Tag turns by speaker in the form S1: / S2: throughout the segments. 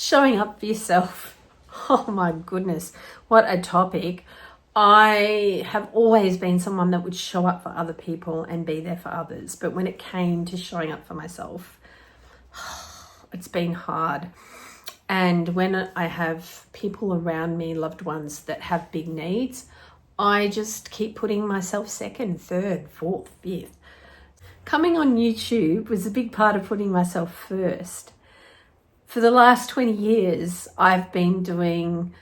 S1: Showing up for yourself. Oh my goodness, what a topic. I have always been someone that would show up for other people and be there for others. But when it came to showing up for myself, it's been hard. And when I have people around me, loved ones that have big needs, I just keep putting myself second, third, fourth, fifth. Coming on YouTube was a big part of putting myself first. For the last 20 years, I've been doing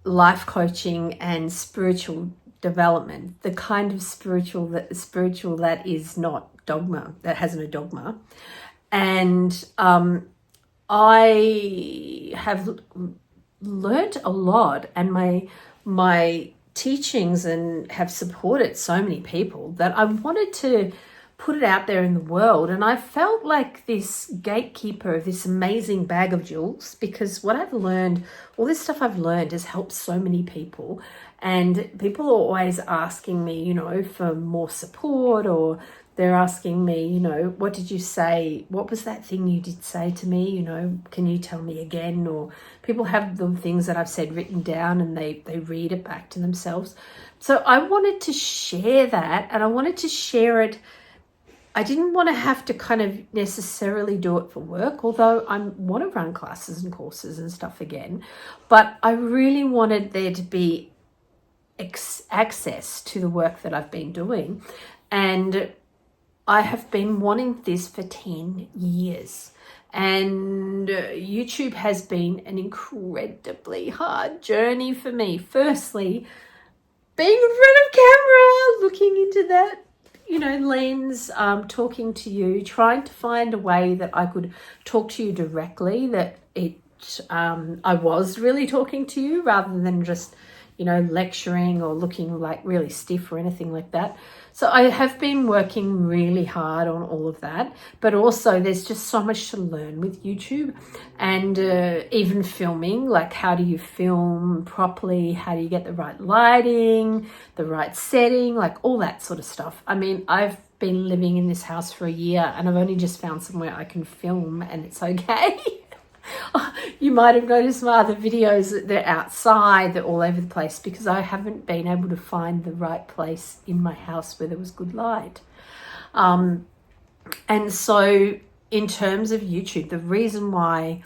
S1: life coaching and spiritual development, the kind of spiritual that is not dogma, that has no dogma. And I have learnt a lot, and my teachings and have supported so many people that I wanted to put it out there in the world. And I felt like this gatekeeper of this amazing bag of jewels, because what I've learned, all this stuff I've learned has helped so many people. And people are always asking me, for more support, or they're asking me, what did you say? What was that thing you did say to me? Can you tell me again? Or people have the things that I've said written down and they read it back to themselves. So I wanted to share that, and I wanted to share it. I didn't want to have to kind of necessarily do it for work, although I want to run classes and courses and stuff again. But I really wanted there to be access to the work that I've been doing. And I have been wanting this for 10 years. And YouTube has been an incredibly hard journey for me. Firstly, being in front of camera, looking into that lens, talking to you, trying to find a way that I could talk to you directly, that I was really talking to you rather than just, lecturing or looking like really stiff or anything like that. So I have been working really hard on all of that, but also there's just so much to learn with YouTube, and even filming, like how do you film properly? How do you get the right lighting, the right setting, like all that sort of stuff. I mean, I've been living in this house for a year and I've only just found somewhere I can film and it's okay. You might have noticed my other videos, they're outside, they're all over the place, because I haven't been able to find the right place in my house where there was good light. And so in terms of YouTube, the reason why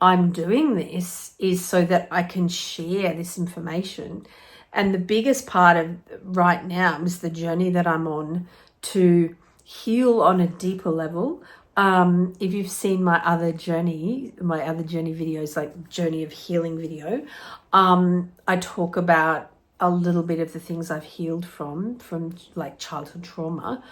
S1: I'm doing this is so that I can share this information. And the biggest part of right now is the journey that I'm on to heal on a deeper level. If you've seen my other journey videos, like Journey of Healing video, I talk about a little bit of the things I've healed from like childhood trauma.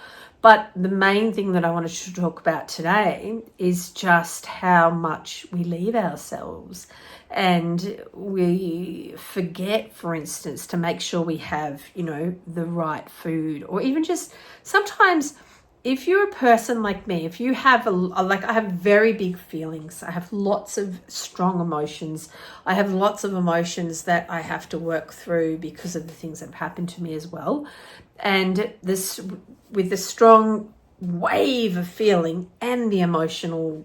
S1: But the main thing that I wanted to talk about today is just how much we leave ourselves, and we forget, for instance, to make sure we have, the right food, or even just sometimes, if you're a person like me, if you have I have very big feelings, I have lots of strong emotions, I have lots of emotions that I have to work through because of the things that have happened to me as well. And this, with the strong wave of feeling and the emotional,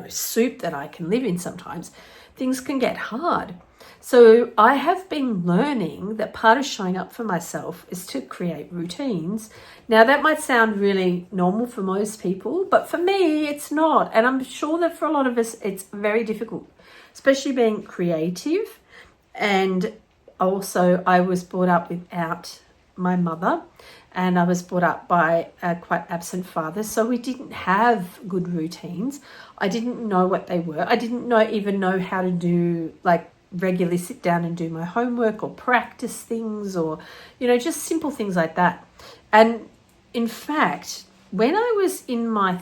S1: soup that I can live in sometimes, things can get hard. So I have been learning that part of showing up for myself is to create routines. Now that might sound really normal for most people, but for me it's not. And I'm sure that for a lot of us it's very difficult, especially being creative. And also I was brought up without my mother, and I was brought up by a quite absent father. So we didn't have good routines. I didn't know what they were. I didn't even know how to do, like, regularly sit down and do my homework or practice things, or just simple things like that. And in fact, when I was in my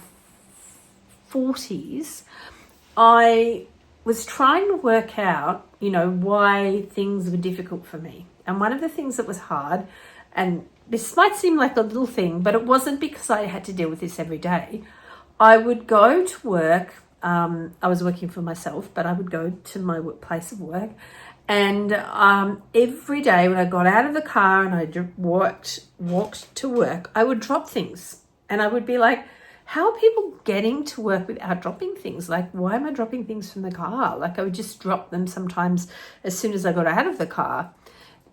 S1: 40s, I was trying to work out why things were difficult for me. And one of the things that was hard, and this might seem like a little thing, but it wasn't, because I had to deal with this every day. I would go to work. I was working for myself, but I would go to my place of work, and every day when I got out of the car and I walked to work, I would drop things, and I would be like, how are people getting to work without dropping things? Like, why am I dropping things from the car? Like, I would just drop them sometimes as soon as I got out of the car.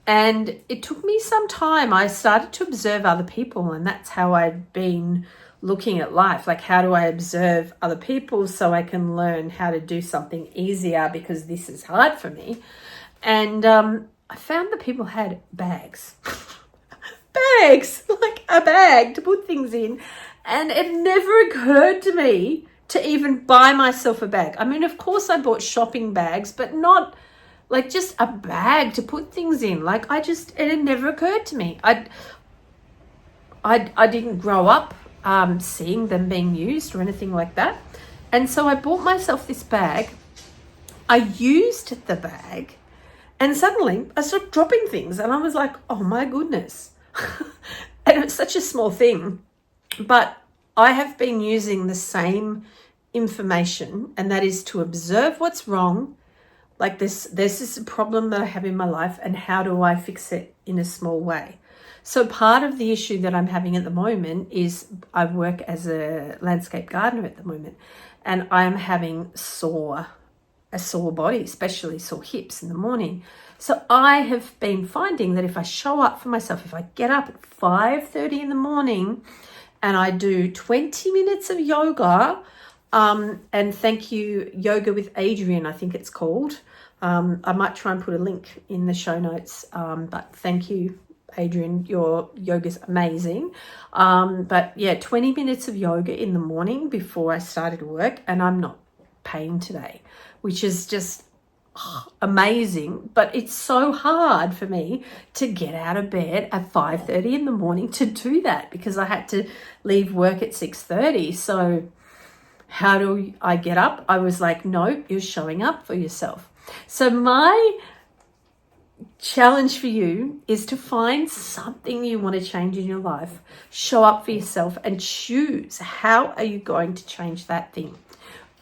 S1: And it took me some time. I started to observe other people, and that's how I'd been looking at life. Like, how do I observe other people so I can learn how to do something easier, because this is hard for me. And I found that people had bags. Bags, like a bag to put things in. And it never occurred to me to even buy myself a bag. I mean, of course I bought shopping bags, but not like just a bag to put things in. Like, it had never occurred to me. I didn't grow up seeing them being used or anything like that. And so I bought myself this bag. I used the bag, and suddenly I started dropping things, and I was like, oh my goodness. And it's such a small thing, but I have been using the same information, and that is to observe what's wrong. Like, there's this problem that I have in my life, and how do I fix it in a small way? So part of the issue that I'm having at the moment is I work as a landscape gardener at the moment, and I'm having a sore body, especially sore hips in the morning. So I have been finding that if I show up for myself, if I get up at 5:30 in the morning and I do 20 minutes of yoga, and thank you, Yoga with Adriene, I think it's called. I might try and put a link in the show notes, but thank you, Adriene, your yoga's amazing. But yeah, 20 minutes of yoga in the morning before I started work, and I'm not pain today, which is just amazing. But it's so hard for me to get out of bed at 5:30 in the morning to do that, because I had to leave work at 6:30. So how do I get up? I was like, no, you're showing up for yourself. So my challenge for you is to find something you want to change in your life. Show up for yourself and choose, how are you going to change that thing?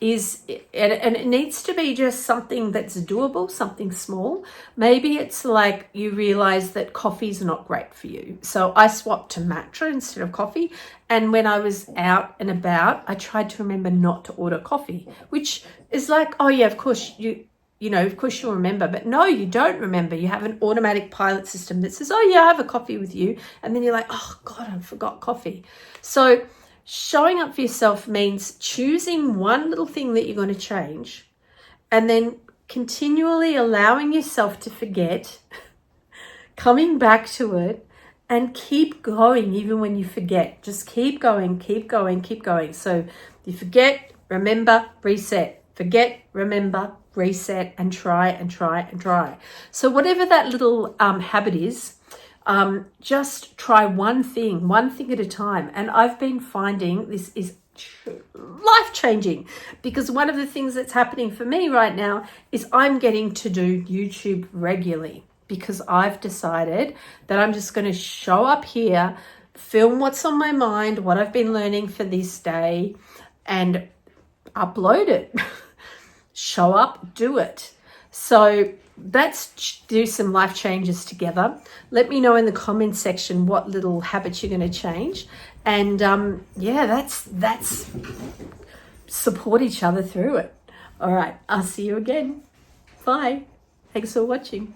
S1: And it needs to be just something that's doable, something small. Maybe it's like you realize that coffee's not great for you. So I swapped to matcha instead of coffee. And when I was out and about, I tried to remember not to order coffee, which is like, oh yeah, of course of course you'll remember, but no, you don't remember. You have an automatic pilot system that says, oh yeah, I have a coffee with you. And then you're like, oh God, I forgot coffee. So showing up for yourself means choosing one little thing that you're going to change, and then continually allowing yourself to forget, coming back to it, and keep going even when you forget. Just keep going, keep going, keep going. So you forget, remember, reset. Forget, remember, reset, and try and try and try. So whatever that little habit is, just try one thing at a time. And I've been finding this is life-changing, because one of the things that's happening for me right now is I'm getting to do YouTube regularly, because I've decided that I'm just going to show up here, film what's on my mind, what I've been learning for this day, and upload it. Show up, do it. So let's do some life changes together. Let me know in the comments section what little habits you're going to change. And that's support each other through it. All right, I'll see you again. Bye. Thanks for watching.